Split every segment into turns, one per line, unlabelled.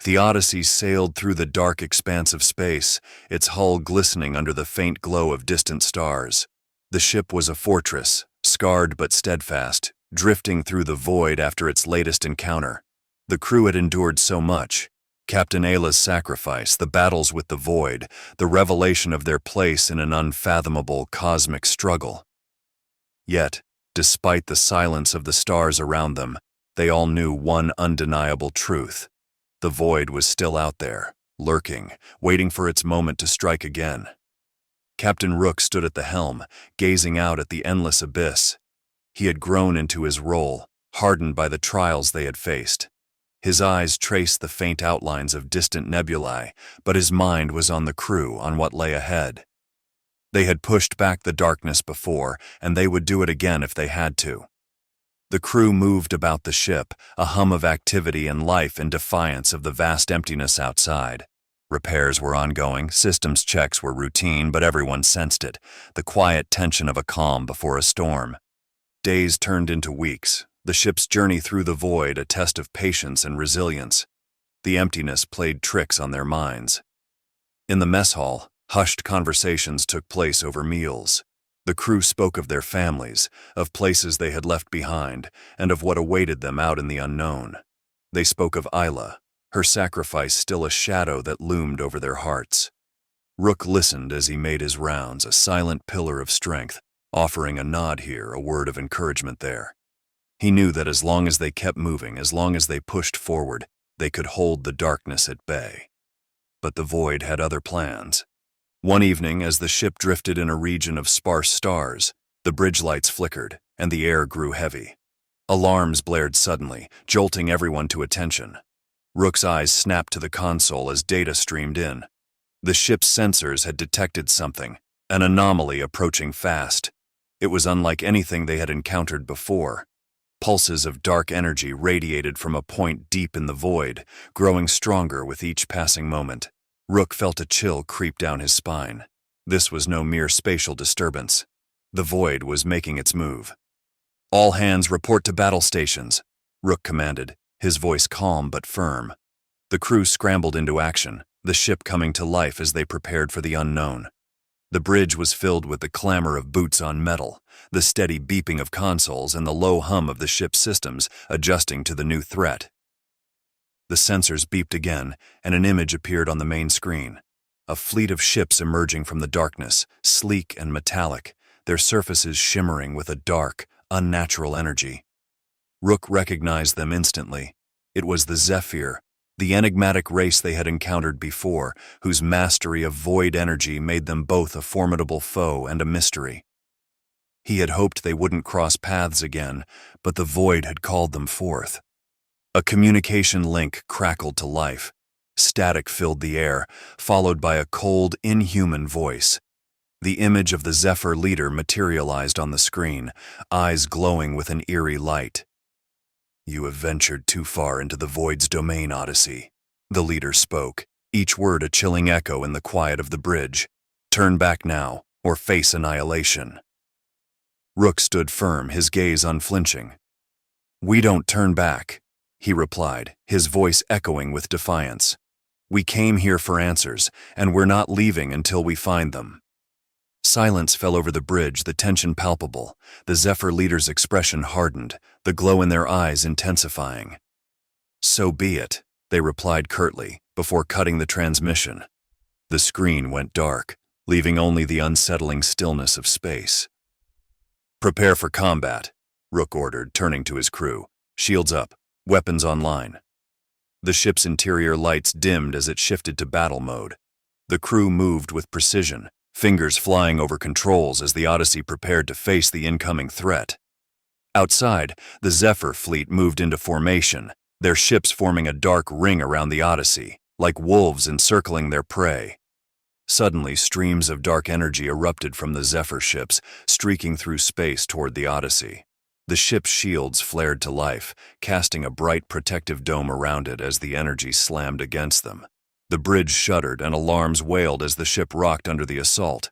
The Odyssey sailed through the dark expanse of space, its hull glistening under the faint glow of distant stars. The ship was a fortress, scarred but steadfast, drifting through the void after its latest encounter. The crew had endured so much. Captain Ayla's sacrifice, the battles with the void, the revelation of their place in an unfathomable cosmic struggle. Yet, despite the silence of the stars around them, they all knew one undeniable truth. The void was still out there, lurking, waiting for its moment to strike again. Captain Rook stood at the helm, gazing out at the endless abyss. He had grown into his role, hardened by the trials they had faced. His eyes traced the faint outlines of distant nebulae, but his mind was on the crew, on what lay ahead. They had pushed back the darkness before, and they would do it again if they had to. The crew moved about the ship, a hum of activity and life in defiance of the vast emptiness outside. Repairs were ongoing, systems checks were routine, but everyone sensed it, the quiet tension of a calm before a storm. Days turned into weeks, the ship's journey through the void a test of patience and resilience. The emptiness played tricks on their minds. In the mess hall, hushed conversations took place over meals. The crew spoke of their families, of places they had left behind, and of what awaited them out in the unknown. They spoke of Ayla, her sacrifice still a shadow that loomed over their hearts. Rook listened as he made his rounds, a silent pillar of strength, offering a nod here, a word of encouragement there. He knew that as long as they kept moving, as long as they pushed forward, they could hold the darkness at bay. But the void had other plans. One evening, as the ship drifted in a region of sparse stars, the bridge lights flickered, and the air grew heavy. Alarms blared suddenly, jolting everyone to attention. Rook's eyes snapped to the console as data streamed in. The ship's sensors had detected something, an anomaly approaching fast. It was unlike anything they had encountered before. Pulses of dark energy radiated from a point deep in the void, growing stronger with each passing moment. Rook felt a chill creep down his spine. This was no mere spatial disturbance. The void was making its move. "All hands report to battle stations," Rook commanded, his voice calm but firm. The crew scrambled into action, the ship coming to life as they prepared for the unknown. The bridge was filled with the clamor of boots on metal, the steady beeping of consoles, and the low hum of the ship's systems adjusting to the new threat. The sensors beeped again, and an image appeared on the main screen. A fleet of ships emerging from the darkness, sleek and metallic, their surfaces shimmering with a dark, unnatural energy. Rook recognized them instantly. It was the Zephyr, the enigmatic race they had encountered before, whose mastery of void energy made them both a formidable foe and a mystery. He had hoped they wouldn't cross paths again, but the void had called them forth. A communication link crackled to life. Static filled the air, followed by a cold, inhuman voice. The image of the Zephyr leader materialized on the screen, eyes glowing with an eerie light. "You have ventured too far into the void's domain, Odyssey," the leader spoke, each word a chilling echo in the quiet of the bridge. "Turn back now, or face annihilation." Rook stood firm, his gaze unflinching. "We don't turn back," he replied, his voice echoing with defiance. "We came here for answers, and we're not leaving until we find them." Silence fell over the bridge, the tension palpable. The Zephyr leader's expression hardened, the glow in their eyes intensifying. "So be it," they replied curtly, before cutting the transmission. The screen went dark, leaving only the unsettling stillness of space. "Prepare for combat," Rook ordered, turning to his crew. "Shields up. Weapons online." The ship's interior lights dimmed as it shifted to battle mode. The crew moved with precision, fingers flying over controls as the Odyssey prepared to face the incoming threat. Outside, the Zephyr fleet moved into formation, their ships forming a dark ring around the Odyssey, like wolves encircling their prey. Suddenly, streams of dark energy erupted from the Zephyr ships, streaking through space toward the Odyssey. The ship's shields flared to life, casting a bright protective dome around it as the energy slammed against them. The bridge shuddered and alarms wailed as the ship rocked under the assault.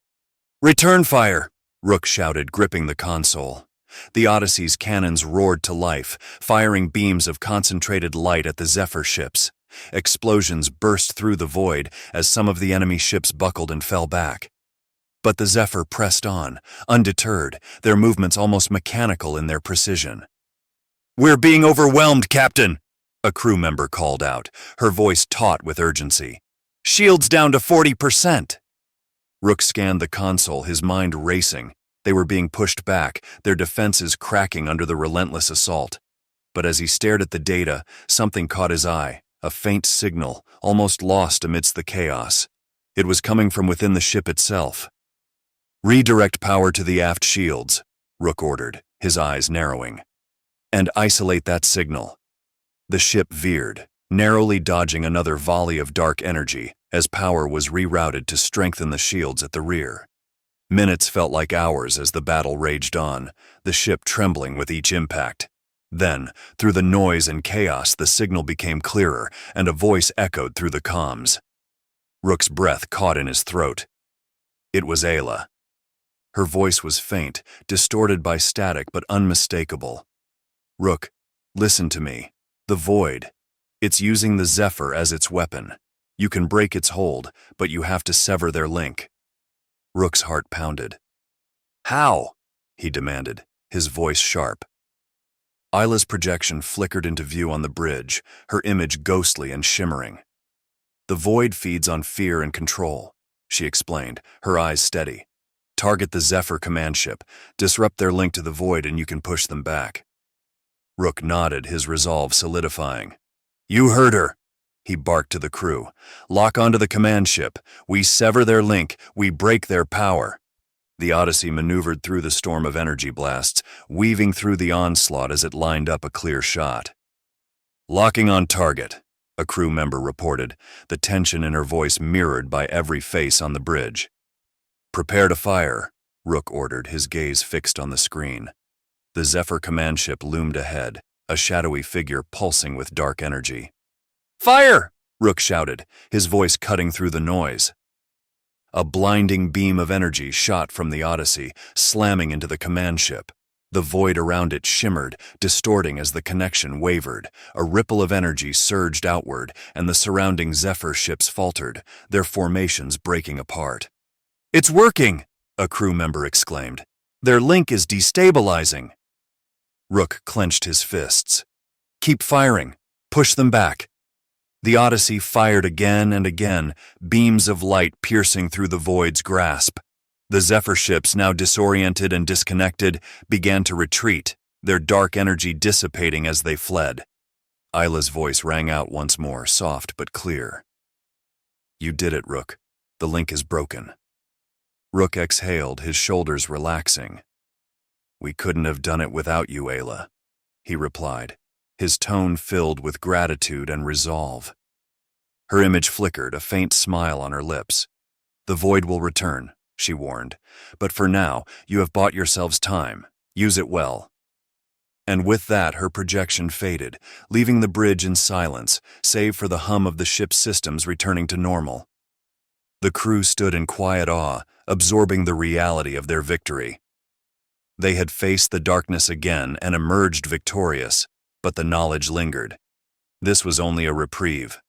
"Return fire!" Rook shouted, gripping the console. The Odyssey's cannons roared to life, firing beams of concentrated light at the Zephyr ships. Explosions burst through the void as some of the enemy ships buckled and fell back. But the Zephyr pressed on, undeterred, their movements almost mechanical in their precision. "We're being overwhelmed, Captain!" a crew member called out, her voice taut with urgency. "Shields down to 40%! Rook scanned the console, his mind racing. They were being pushed back, their defenses cracking under the relentless assault. But as he stared at the data, something caught his eye, a faint signal, almost lost amidst the chaos. It was coming from within the ship itself. "Redirect power to the aft shields," Rook ordered, his eyes narrowing. "And isolate that signal." The ship veered, narrowly dodging another volley of dark energy as power was rerouted to strengthen the shields at the rear. Minutes felt like hours as the battle raged on, the ship trembling with each impact. Then, through the noise and chaos, the signal became clearer, and a voice echoed through the comms. Rook's breath caught in his throat. It was Ayla. Her voice was faint, distorted by static but unmistakable. "Rook, listen to me. The Void. It's using the Zephyr as its weapon. You can break its hold, but you have to sever their link." Rook's heart pounded. "How?" he demanded, his voice sharp. Ayla's projection flickered into view on the bridge, her image ghostly and shimmering. "The Void feeds on fear and control," she explained, her eyes steady. "Target the Zephyr command ship, disrupt their link to the Void, and you can push them back." Rook nodded, his resolve solidifying. "You heard her," he barked to the crew. "Lock onto the command ship. We sever their link. We break their power." The Odyssey maneuvered through the storm of energy blasts, weaving through the onslaught as it lined up a clear shot. "Locking on target," a crew member reported, the tension in her voice mirrored by every face on the bridge. "Prepare to fire," Rook ordered, his gaze fixed on the screen. The Zephyr command ship loomed ahead, a shadowy figure pulsing with dark energy. "Fire!" Rook shouted, his voice cutting through the noise. A blinding beam of energy shot from the Odyssey, slamming into the command ship. The void around it shimmered, distorting as the connection wavered. A ripple of energy surged outward, and the surrounding Zephyr ships faltered, their formations breaking apart. "It's working!" a crew member exclaimed. "Their link is destabilizing." Rook clenched his fists. "Keep firing. Push them back." The Odyssey fired again and again, beams of light piercing through the void's grasp. The Zephyr ships, now disoriented and disconnected, began to retreat, their dark energy dissipating as they fled. Ayla's voice rang out once more, soft but clear. "You did it, Rook. The link is broken." Rook exhaled, his shoulders relaxing. "We couldn't have done it without you, Ayla," he replied, his tone filled with gratitude and resolve. Her image flickered, a faint smile on her lips. "The Void will return," she warned, "but for now, you have bought yourselves time. Use it well." And with that, her projection faded, leaving the bridge in silence, save for the hum of the ship's systems returning to normal. The crew stood in quiet awe, absorbing the reality of their victory. They had faced the darkness again and emerged victorious, but the knowledge lingered. This was only a reprieve,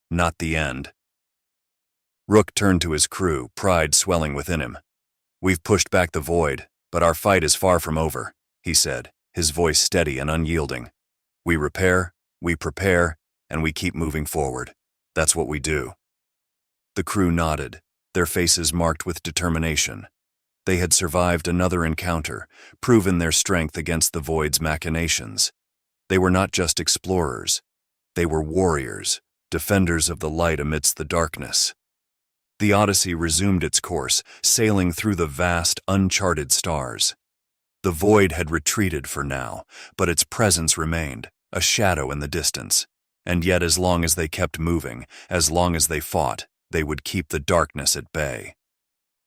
not the end. Rook turned to his crew, pride swelling within him. "We've pushed back the Void, but our fight is far from over," he said, his voice steady and unyielding. "We repair, we prepare, and we keep moving forward. That's what we do." The crew nodded, their faces marked with determination. They had survived another encounter, proven their strength against the Void's machinations. They were not just explorers. They were warriors, defenders of the light amidst the darkness. The Odyssey resumed its course, sailing through the vast, uncharted stars. The Void had retreated for now, but its presence remained, a shadow in the distance. And yet, as long as they kept moving, as long as they fought, they would keep the darkness at bay.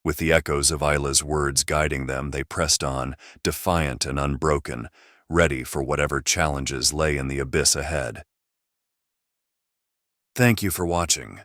With the echoes of Ayla's words guiding them, they pressed on, defiant and unbroken, ready for whatever challenges lay in the abyss ahead. Thank you for watching.